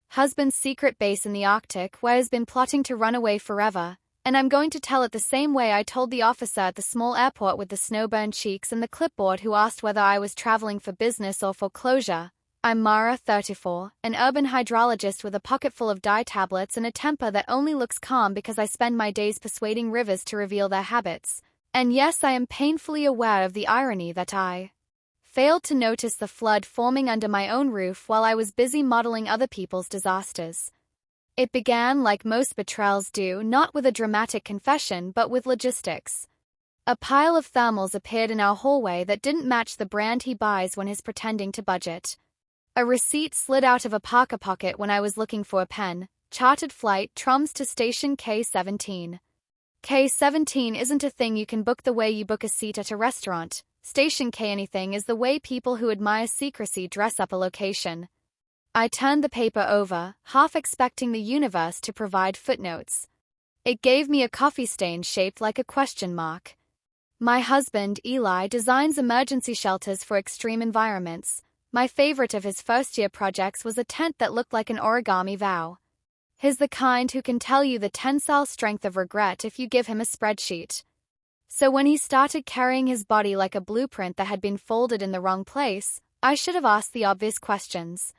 husband's secret base in the Arctic where he's been plotting to run away forever, and I'm going to tell it the same way I told the officer at the small airport with the snowburned cheeks and the clipboard who asked whether I was traveling for business or foreclosure. I'm Mara, 34, an urban hydrologist with a pocketful of dye tablets and a temper that only looks calm because I spend my days persuading rivers to reveal their habits. And yes, I am painfully aware of the irony that I failed to notice the flood forming under my own roof while I was busy modeling other people's disasters. It began, like most betrayals do, not with a dramatic confession but with logistics. A pile of thermals appeared in our hallway that didn't match the brand he buys when he's pretending to budget. A receipt slid out of a parka pocket when I was looking for a pen. Chartered flight, Troms to station K17. K17 isn't a thing you can book the way you book a seat at a restaurant. Station K anything is the way people who admire secrecy dress up a location. I turned the paper over, half expecting the universe to provide footnotes. It gave me a coffee stain shaped like a question mark. My husband, Eli, designs emergency shelters for extreme environments. My favorite of his first-year projects was a tent that looked like an origami vow. He's the kind who can tell you the tensile strength of regret if you give him a spreadsheet. So when he started carrying his body like a blueprint that had been folded in the wrong place, I should have asked the obvious questions.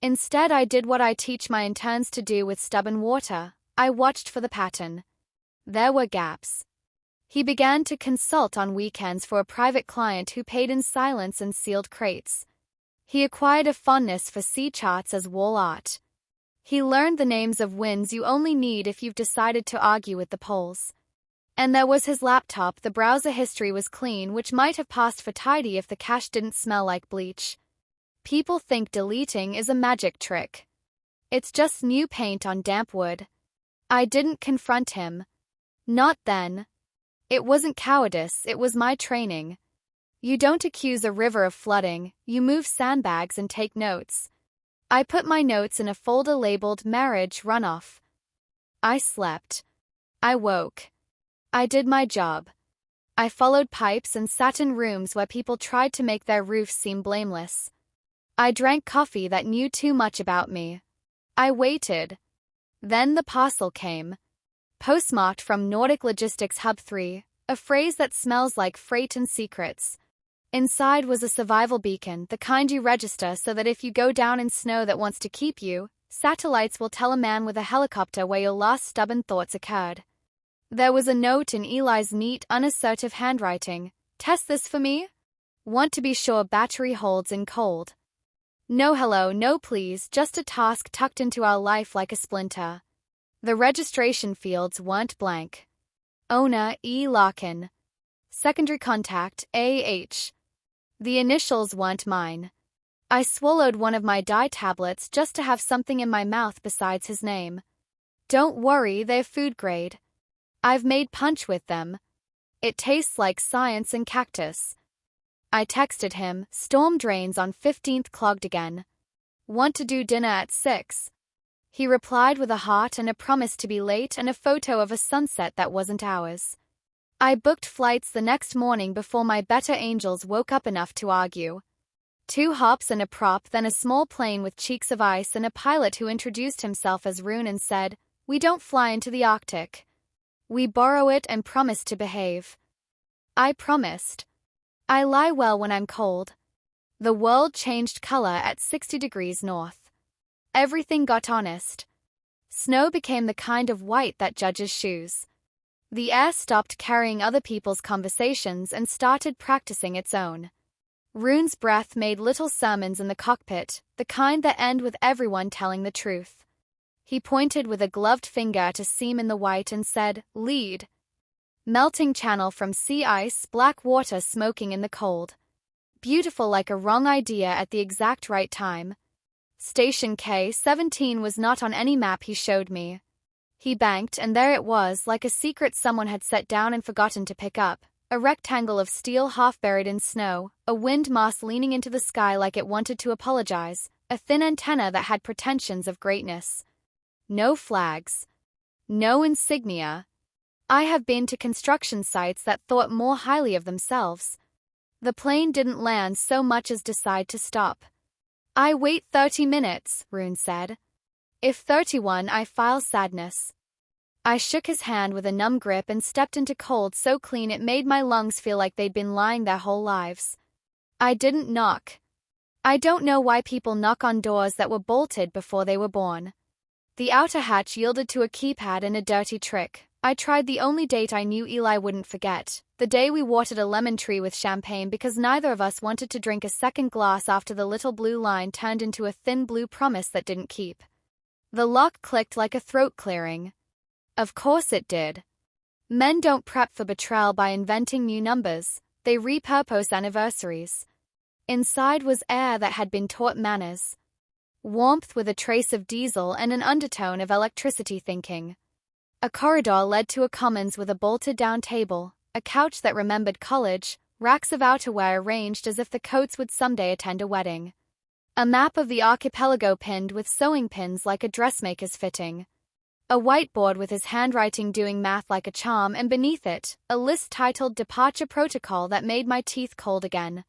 Instead, I did what I teach my interns to do with stubborn water. I watched for the pattern. There were gaps. He began to consult on weekends for a private client who paid in silence and sealed crates. He acquired a fondness for sea charts as wall art. He learned the names of winds you only need if you've decided to argue with the poles. And there was his laptop. The browser history was clean, which might have passed for tidy if the cache didn't smell like bleach. People think deleting is a magic trick. It's just new paint on damp wood. I didn't confront him. Not then. It wasn't cowardice, it was my training. You don't accuse a river of flooding, you move sandbags and take notes. I put my notes in a folder labeled Marriage Runoff. I slept. I woke. I did my job. I followed pipes and sat in rooms where people tried to make their roofs seem blameless. I drank coffee that knew too much about me. I waited. Then the parcel came. Postmarked from Nordic Logistics Hub 3, a phrase that smells like freight and secrets. Inside was a survival beacon, the kind you register so that if you go down in snow that wants to keep you, satellites will tell a man with a helicopter where your last stubborn thoughts occurred. There was a note in Eli's neat, unassertive handwriting. Test this for me? Want to be sure battery holds in cold. No hello, no please, just a task tucked into our life like a splinter. The registration fields weren't blank. Owner, E. Larkin. Secondary contact, A.H. The initials weren't mine. I swallowed one of my dye tablets just to have something in my mouth besides his name. Don't worry, they're food grade. I've made punch with them. It tastes like science and cactus. I texted him, storm drains on 15th clogged again. Want to do dinner at 6? He replied with a heart and a promise to be late and a photo of a sunset that wasn't ours. I booked flights the next morning before my better angels woke up enough to argue. 2 hops and a prop, then a small plane with cheeks of ice and a pilot who introduced himself as Rune and said, "We don't fly into the Arctic. We borrow it and promise to behave." I promised. I lie well when I'm cold. The world changed color at 60 degrees north. Everything got honest. Snow became the kind of white that judges shoes. The air stopped carrying other people's conversations and started practicing its own. Rune's breath made little sermons in the cockpit, the kind that end with everyone telling the truth. He pointed with a gloved finger at a seam in the white and said, "Lead." Melting channel from sea ice, black water smoking in the cold. Beautiful like a wrong idea at the exact right time. Station K17 was not on any map he showed me. He banked, and there it was, like a secret someone had set down and forgotten to pick up. A rectangle of steel half buried in snow, a wind mast leaning into the sky like it wanted to apologize, a thin antenna that had pretensions of greatness. No flags. No insignia. I have been to construction sites that thought more highly of themselves. The plane didn't land so much as decide to stop. "I wait 30 minutes, Rune said. If 31, I file sadness. I shook his hand with a numb grip and stepped into cold so clean it made my lungs feel like they'd been lying their whole lives. I didn't knock. I don't know why people knock on doors that were bolted before they were born. The outer hatch yielded to a keypad and a dirty trick. I tried the only date I knew Eli wouldn't forget, the day we watered a lemon tree with champagne because neither of us wanted to drink a second glass after the little blue line turned into a thin blue promise that didn't keep. The lock clicked like a throat clearing. Of course it did. Men don't prep for betrayal by inventing new numbers, they repurpose anniversaries. Inside was air that had been taught manners. Warmth with a trace of diesel and an undertone of electricity thinking. A corridor led to a commons with a bolted-down table, a couch that remembered college, racks of outerwear arranged as if the coats would someday attend a wedding. A map of the archipelago pinned with sewing pins like a dressmaker's fitting. A whiteboard with his handwriting doing math like a charm, and beneath it, a list titled Departure Protocol that made my teeth cold again.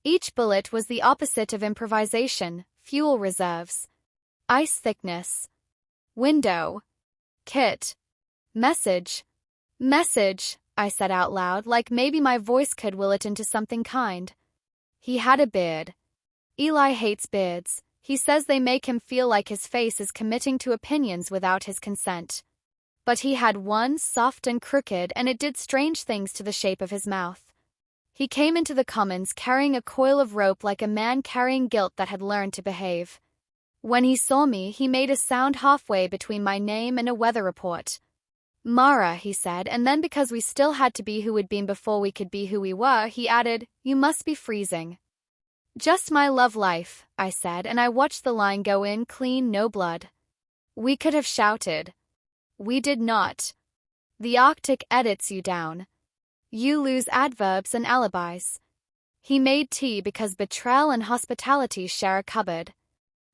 Each bullet was the opposite of improvisation, fuel reserves. Ice thickness. Window. Kit. Message. Message, I said out loud, like maybe my voice could will it into something kind. He had a beard. Eli hates beards. He says they make him feel like his face is committing to opinions without his consent. But he had one, soft and crooked, and it did strange things to the shape of his mouth. He came into the commons carrying a coil of rope like a man carrying guilt that had learned to behave. When he saw me, he made a sound halfway between my name and a weather report. Mara, he said, and then because we still had to be who we'd been before we could be who we were, he added, "You must be freezing." "Just my love life," I said, and I watched the line go in clean, no blood. We could have shouted. We did not. The Arctic edits you down. You lose adverbs and alibis. He made tea because betrayal and hospitality share a cupboard.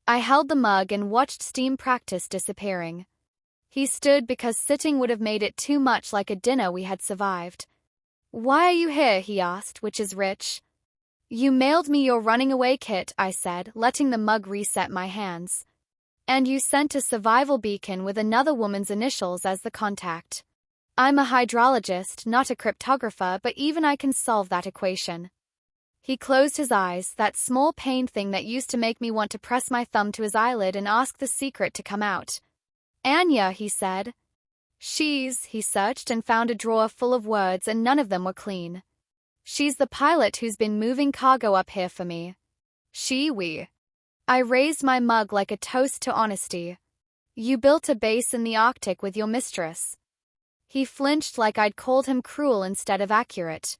I held the mug and watched steam practice disappearing. He stood because sitting would have made it too much like a dinner we had survived. "Why are you here?" he asked, which is rich. "You mailed me your running away kit," I said, letting the mug reset my hands. "And you sent a survival beacon with another woman's initials as the contact. I'm a hydrologist, not a cryptographer, but even I can solve that equation." He closed his eyes, that small pain thing that used to make me want to press my thumb to his eyelid and ask the secret to come out. "Anya," he said. He searched and found a drawer full of words and none of them were clean. "She's the pilot who's been moving cargo up here for me." We. I raised my mug like a toast to honesty. "You built a base in the Arctic with your mistress." He flinched like I'd called him cruel instead of accurate.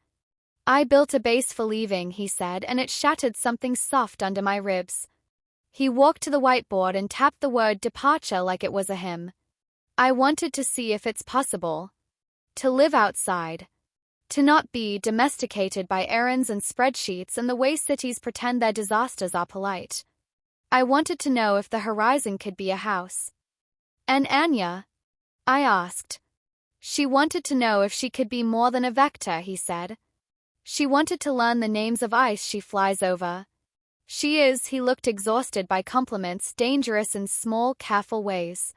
"I built a base for leaving," he said, and it shattered something soft under my ribs. He walked to the whiteboard and tapped the word departure like it was a hymn. "I wanted to see if it's possible. To live outside. To not be domesticated by errands and spreadsheets and the way cities pretend their disasters are polite. I wanted to know if the horizon could be a house." "And Anya?" I asked. "She wanted to know if she could be more than a vector," he said. "She wanted to learn the names of ice she flies over. She is," he looked exhausted by compliments, "dangerous in small, careful ways.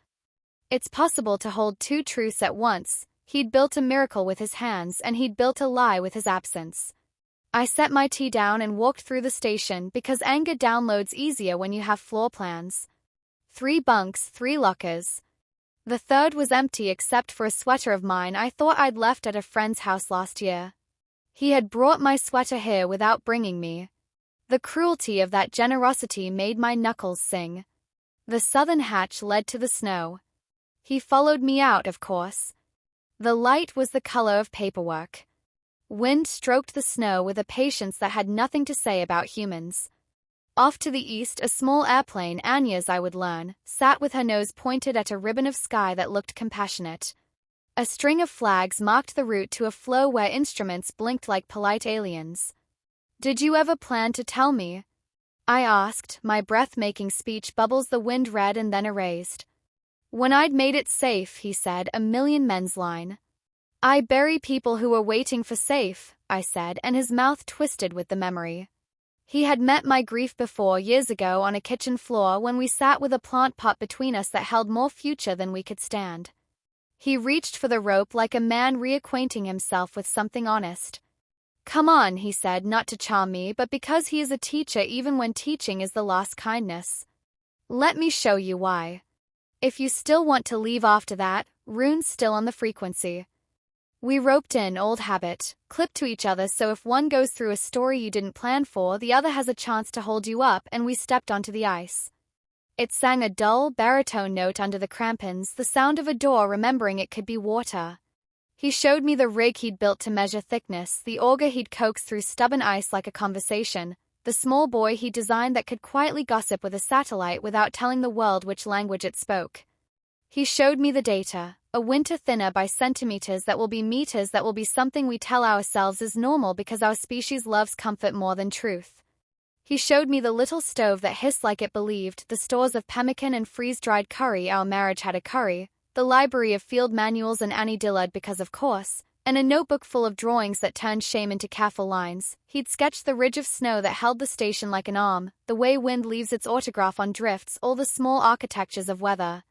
It's possible to hold two truths at once." He'd built a miracle with his hands, and he'd built a lie with his absence. I set my tea down and walked through the station because anger downloads easier when you have floor plans. 3 bunks, 3 lockers. The third was empty except for a sweater of mine I thought I'd left at a friend's house last year. He had brought my sweater here without bringing me. The cruelty of that generosity made my knuckles sing. The southern hatch led to the snow. He followed me out, of course. The light was the color of paperwork. Wind stroked the snow with a patience that had nothing to say about humans. Off to the east, a small airplane, Anya's I would learn, sat with her nose pointed at a ribbon of sky that looked compassionate. A string of flags marked the route to a flow where instruments blinked like polite aliens. "Did you ever plan to tell me?" I asked, my breath-making speech bubbles the wind read and then erased. "When I'd made it safe," he said, a million men's line. "I bury people who were waiting for safe," I said, and his mouth twisted with the memory. He had met my grief before years ago on a kitchen floor when we sat with a plant pot between us that held more future than we could stand. He reached for the rope like a man reacquainting himself with something honest. "Come on," he said, not to charm me, but because he is a teacher even when teaching is the last kindness. "Let me show you why. If you still want to leave after that, rune's still on the frequency." We roped in, old habit, clipped to each other so if one goes through a story you didn't plan for, the other has a chance to hold you up, and we stepped onto the ice. It sang a dull, baritone note under the crampons, the sound of a door remembering it could be water. He showed me the rig he'd built to measure thickness, the auger he'd coaxed through stubborn ice like a conversation, the small buoy he designed that could quietly gossip with a satellite without telling the world which language it spoke. He showed me the data, a winter thinner by centimeters that will be meters that will be something we tell ourselves is normal because our species loves comfort more than truth. He showed me the little stove that hissed like it believed, the stores of pemmican and freeze-dried curry, our marriage had a curry, the library of field manuals and Annie Dillard because of course, and a notebook full of drawings that turned shame into careful lines. He'd sketched the ridge of snow that held the station like an arm, the way wind leaves its autograph on drifts, all the small architectures of weather.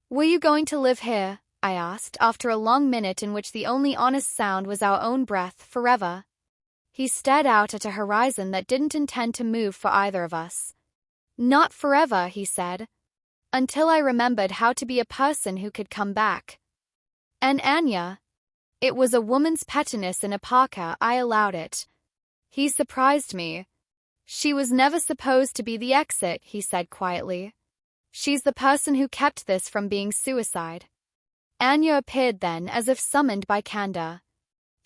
"Were you going to live here?" I asked, after a long minute in which the only honest sound was our own breath, forever. He stared out at a horizon that didn't intend to move for either of us. "Not forever," he said. "Until I remembered how to be a person who could come back." "And Anya?" It was a woman's pettiness in a parka, I allowed it. He surprised me. "She was never supposed to be the exit," he said quietly. "She's the person who kept this from being suicide." Anya appeared then, as if summoned by candor.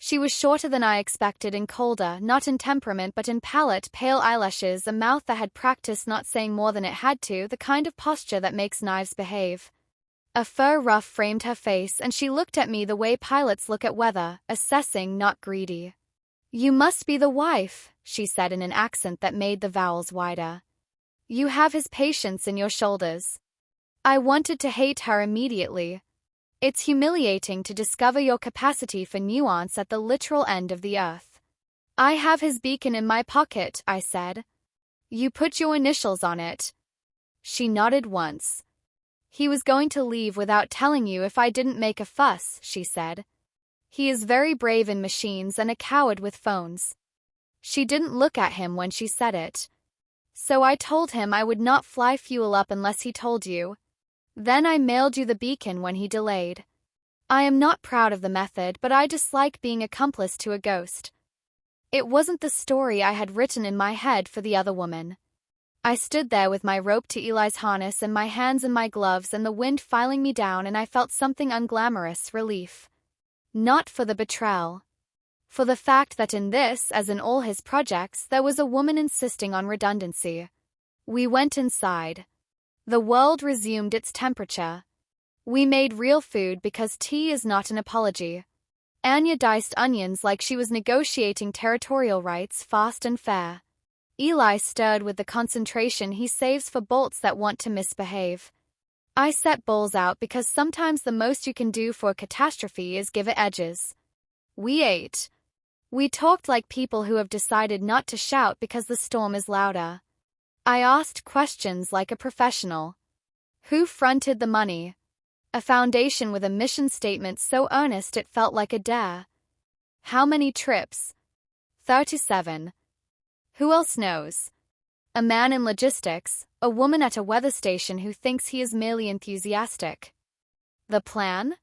She was shorter than I expected and colder, not in temperament but in palate, pale eyelashes, a mouth that had practiced not saying more than it had to, the kind of posture that makes knives behave. A fur ruff framed her face, and she looked at me the way pilots look at weather, assessing, not greedy. "You must be the wife," she said in an accent that made the vowels wider. "You have his patience in your shoulders." I wanted to hate her immediately. It's humiliating to discover your capacity for nuance at the literal end of the earth. "I have his beacon in my pocket," I said. "You put your initials on it." She nodded once. "He was going to leave without telling you if I didn't make a fuss," she said. "He is very brave in machines and a coward with phones." She didn't look at him when she said it. "So I told him I would not fly fuel up unless he told you. Then I mailed you the beacon when he delayed. I am not proud of the method, but I dislike being accomplice to a ghost." It wasn't the story I had written in my head for the other woman. I stood there with my rope to Eli's harness and my hands in my gloves and the wind filing me down, and I felt something unglamorous, relief. Not for the betrayal. For the fact that in this, as in all his projects, there was a woman insisting on redundancy. We went inside. The world resumed its temperature. We made real food because tea is not an apology. Anya diced onions like she was negotiating territorial rights, fast and fair. Eli stirred with the concentration he saves for bolts that want to misbehave. I set bowls out because sometimes the most you can do for a catastrophe is give it edges. We ate. We talked like people who have decided not to shout because the storm is louder. I asked questions like a professional. Who fronted the money? A foundation with a mission statement so earnest it felt like a dare. How many trips? 37. Who else knows? A man in logistics, a woman at a weather station who thinks he is merely enthusiastic. The plan?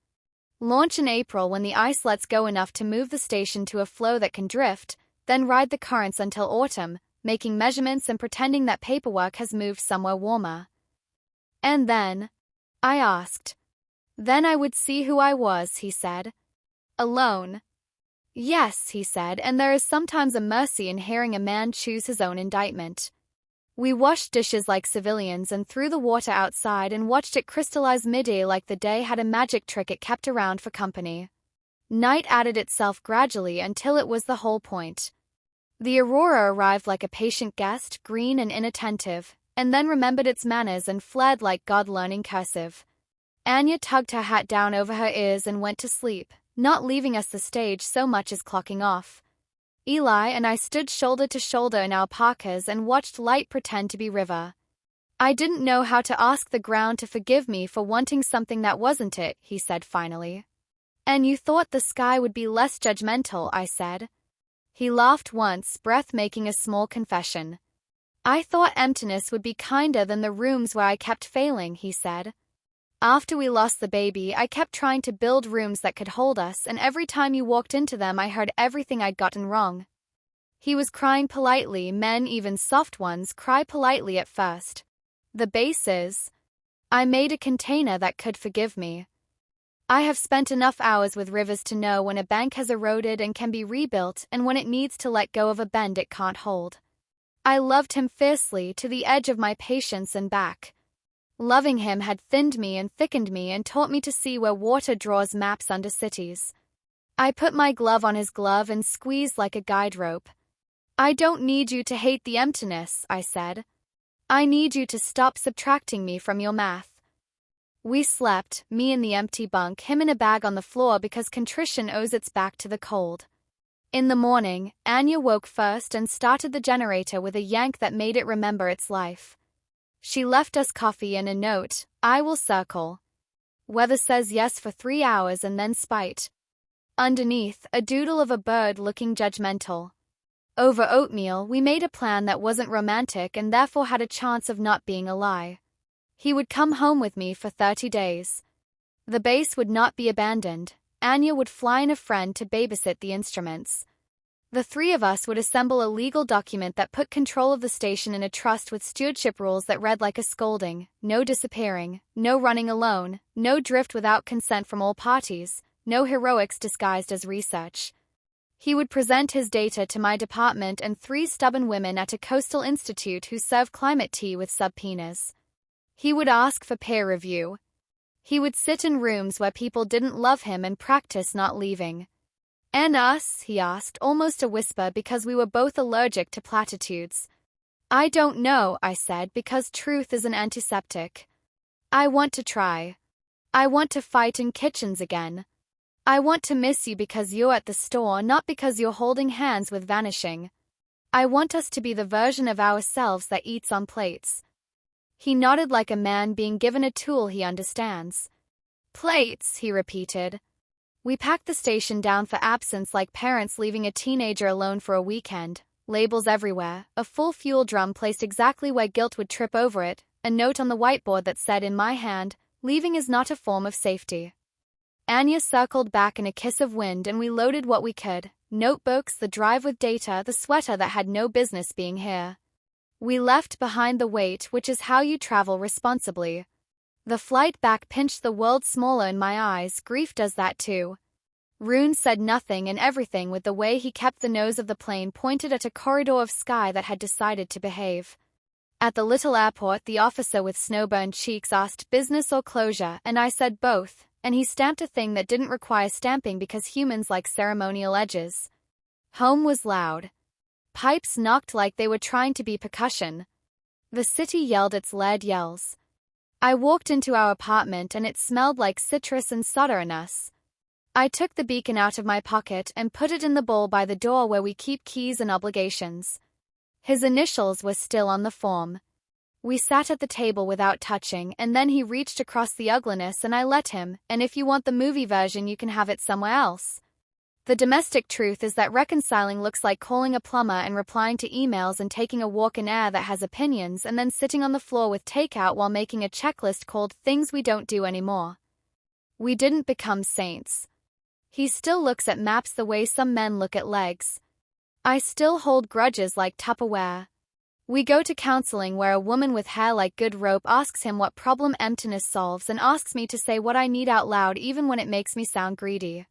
Launch in April when the ice lets go enough to move the station to a flow that can drift, then ride the currents until autumn, making measurements and pretending that paperwork has moved somewhere warmer. And then? I asked. Then I would see who I was, he said. Alone. Yes, he said, and there is sometimes a mercy in hearing a man choose his own indictment. We washed dishes like civilians and threw the water outside and watched it crystallize mid-air like the day had a magic trick it kept around for company. Night added itself gradually until it was the whole point. The aurora arrived like a patient guest, green and inattentive, and then remembered its manners and fled like God learning cursive. Anya tugged her hat down over her ears and went to sleep, not leaving us the stage so much as clocking off. Eli and I stood shoulder to shoulder in our parkas and watched light pretend to be river. I didn't know how to ask the ground to forgive me for wanting something that wasn't it, he said finally. And you thought the sky would be less judgmental, I said. He laughed once, breath making a small confession. I thought emptiness would be kinder than the rooms where I kept failing, he said. After we lost the baby, I kept trying to build rooms that could hold us, and every time you walked into them I heard everything I'd gotten wrong. He was crying politely. Men, even soft ones, cry politely at first. The base is, I made a container that could forgive me. I have spent enough hours with rivers to know when a bank has eroded and can be rebuilt, and when it needs to let go of a bend it can't hold. I loved him fiercely, to the edge of my patience and back. Loving him had thinned me and thickened me and taught me to see where water draws maps under cities. I put my glove on his glove and squeezed like a guide rope. I don't need you to hate the emptiness, I said. I need you to stop subtracting me from your math. We slept, me in the empty bunk, him in a bag on the floor, because contrition owes its back to the cold. In the morning, Anya woke first and started the generator with a yank that made it remember its life. She left us coffee and a note, I will circle. Weather says yes for 3 hours and then spite. Underneath, a doodle of a bird looking judgmental. Over oatmeal, we made a plan that wasn't romantic and therefore had a chance of not being a lie. He would come home with me for 30 days. The base would not be abandoned. Anya would fly in a friend to babysit the instruments. The three of us would assemble a legal document that put control of the station in a trust with stewardship rules that read like a scolding: no disappearing, no running alone, no drift without consent from all parties, no heroics disguised as research. He would present his data to my department and 3 stubborn women at a coastal institute who serve climate tea with subpoenas. He would ask for peer review. He would sit in rooms where people didn't love him and practice not leaving. And us, he asked, almost a whisper, because we were both allergic to platitudes. I don't know, I said, because truth is an antiseptic. I want to try. I want to fight in kitchens again. I want to miss you because you're at the store, not because you're holding hands with vanishing. I want us to be the version of ourselves that eats on plates. He nodded like a man being given a tool he understands. Plates, he repeated. We packed the station down for absence like parents leaving a teenager alone for a weekend. Labels everywhere, a full fuel drum placed exactly where guilt would trip over it, a note on the whiteboard that said in my hand, leaving is not a form of safety. Anya circled back in a kiss of wind and we loaded what we could: notebooks, the drive with data, the sweater that had no business being here. We left behind the weight, which is how you travel responsibly. The flight back pinched the world smaller in my eyes. Grief does that too. Rune said nothing and everything with the way he kept the nose of the plane pointed at a corridor of sky that had decided to behave. At the little airport, the officer with snowburned cheeks asked business or closure, and I said both, and he stamped a thing that didn't require stamping because humans like ceremonial edges. Home was loud. Pipes knocked like they were trying to be percussion. The city yelled its lead yells. I walked into our apartment and it smelled like citrus and solder in us. I took the beacon out of my pocket and put it in the bowl by the door where we keep keys and obligations. His initials were still on the form. We sat at the table without touching, and then he reached across the ugliness and I let him, and if you want the movie version you can have it somewhere else. The domestic truth is that reconciling looks like calling a plumber and replying to emails and taking a walk in air that has opinions and then sitting on the floor with takeout while making a checklist called things we don't do anymore. We didn't become saints. He still looks at maps the way some men look at legs. I still hold grudges like Tupperware. We go to counseling where a woman with hair like good rope asks him what problem emptiness solves and asks me to say what I need out loud even when it makes me sound greedy.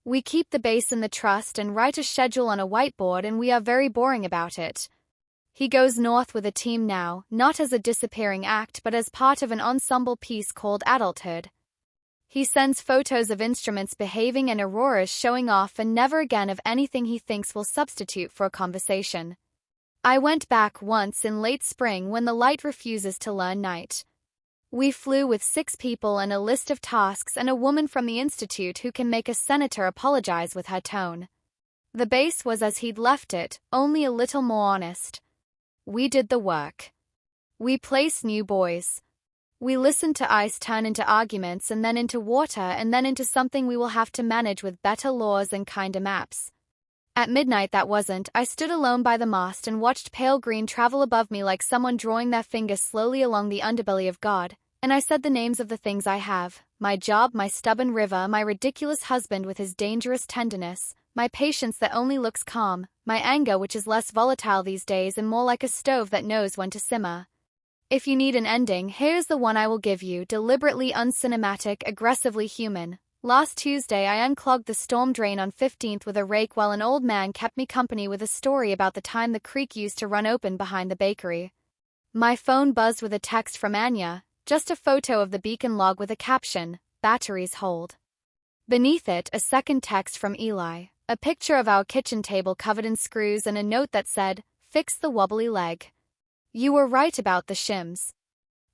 We keep the base in the trust and write a schedule on a whiteboard, and we are very boring about it. He goes north with a team now, not as a disappearing act but as part of an ensemble piece called Adulthood. He sends photos of instruments behaving and auroras showing off and never again of anything he thinks will substitute for a conversation. I went back once in late spring when the light refuses to learn night. We flew with 6 people and a list of tasks and a woman from the institute who can make a senator apologize with her tone. The base was as he'd left it, only a little more honest. We did the work. We placed new buoys. We listened to ice turn into arguments and then into water and then into something we will have to manage with better laws and kinder maps. At midnight I stood alone by the mast and watched pale green travel above me like someone drawing their finger slowly along the underbelly of God, and I said the names of the things I have: my job, my stubborn river, my ridiculous husband with his dangerous tenderness, my patience that only looks calm, my anger which is less volatile these days and more like a stove that knows when to simmer. If you need an ending, here's the one I will give you: deliberately uncinematic, aggressively human. Last Tuesday I unclogged the storm drain on 15th with a rake while an old man kept me company with a story about the time the creek used to run open behind the bakery. My phone buzzed with a text from Anya, just a photo of the beacon log with a caption, "Batteries hold." Beneath it, a second text from Eli, a picture of our kitchen table covered in screws and a note that said, "Fix the wobbly leg. You were right about the shims."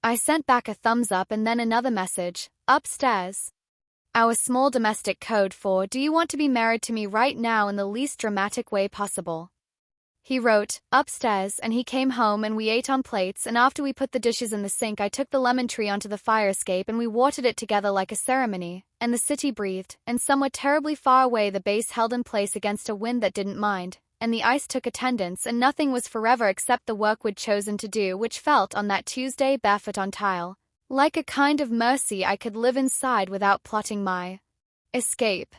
I sent back a thumbs up and then another message, "Upstairs." Our small domestic code for, "Do you want to be married to me right now in the least dramatic way possible?" He wrote, "Upstairs," and he came home and we ate on plates, and after we put the dishes in the sink I took the lemon tree onto the fire escape and we watered it together like a ceremony, and the city breathed, and somewhere terribly far away the base held in place against a wind that didn't mind, and the ice took attendance and nothing was forever except the work we'd chosen to do, which felt, on that Tuesday barefoot on tile, like a kind of mercy I could live inside without plotting my escape.